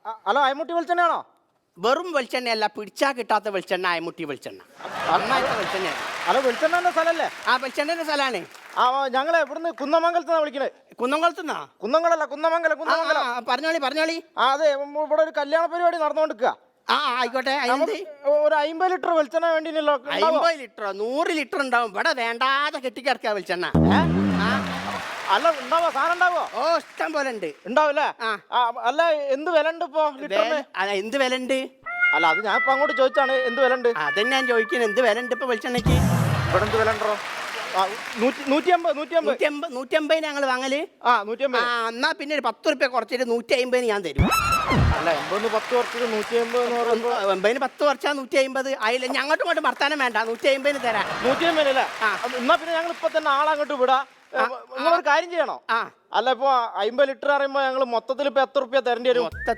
Hello Ayamutty വെളിച്ചെണ്ണയാണോ? വെറും വെളിച്ചെണ്ണയല്ല, പിടിച്ചാ കിട്ടാത്ത വെളിച്ചെണ്ണ, അയമുട്ടി വെളിച്ചെണ്ണ. നന്നായിട്ട് വെളിച്ചെണ്ണയാണ്. ഹലോ വെളിച്ചെണ്ണ സ്ഥലല്ലേ? ആ വെളിച്ചെണ്ണന്റെ സ്ഥലമാണ്. ഞങ്ങളെ ഇവിടുന്ന് കുന്നമംഗലത്ത് വിളിക്കണേ. കുന്നംകുളത്തുനിന്നാ? കുന്നംകുളല്ല, കുന്നമംഗലം. പറഞ്ഞോളി. അതെ, ഇവിടെ ഒരു കല്യാണ പരിപാടി നടന്നുകൊണ്ടിരിക്കുക. ആയിക്കോട്ടെ. ഒരു 50 ലിറ്റർ വെളിച്ചെണ്ണ വേണ്ടിയല്ലോ. 50 ലിറ്ററോ 100 ലിറ്റർ ഉണ്ടാവും. ഇവിടെ വേണ്ടാതെ കെട്ടിക്കിടക്കുക വെളിച്ചെണ്ണ. അല്ല, ഉണ്ടാവോ? സാധനം ഉണ്ടാവോ? ഓ, ഇഷ്ടം പോലെ ഉണ്ട്. ഉണ്ടാവില്ലേ? അല്ല, എന്ത് വില ഉണ്ട് ഇപ്പൊ ലിറ്ററിന്? എന്ത് വില ഉണ്ട്? അല്ല, അത് ഞാൻ ഇപ്പൊ അങ്ങോട്ട് ചോദിച്ചാണ്, എന്ത് വില ഉണ്ട്? അതന്നെ ഞാൻ ചോദിക്കുന്നത്, എന്ത് വില ഉണ്ട് ഇപ്പൊ വെളിച്ചെണ്ണയ്ക്ക്? ഇവിടെ എന്ത് വില ഉണ്ടോ? 150 ഞങ്ങൾ വാങ്ങല്. 150. എന്നാ പിന്നെ ഒരു 10 റുപ്യ കുറച്ചിട്ട് 150 ഞാൻ തരും. അല്ല, 80 10 കുറച്ചിട്ട് 150 എന്ന് പറയുമ്പോ 80 10 കുറച്ചാ 150 ആയില്ല. ഞങ്ങോട്ടും ഇങ്ങോട്ട് വർത്താനം വേണ്ട, 150 തരാം. 150 അല്ലേ? എന്നാ പിന്നെ ഞങ്ങൾ ഇപ്പൊ തന്നെ ആളങ്ങോട്ട് വിടാ. നിങ്ങളൊരു കാര്യം ചെയ്യണോ? അല്ല, ഇപ്പൊ 50 ലിറ്റർ അറിയുമ്പോ ഞങ്ങൾ മൊത്തത്തിൽ ഇപ്പൊ എത്ര റുപ്യ തരേണ്ടി വരും? മൊത്തത്തിൽ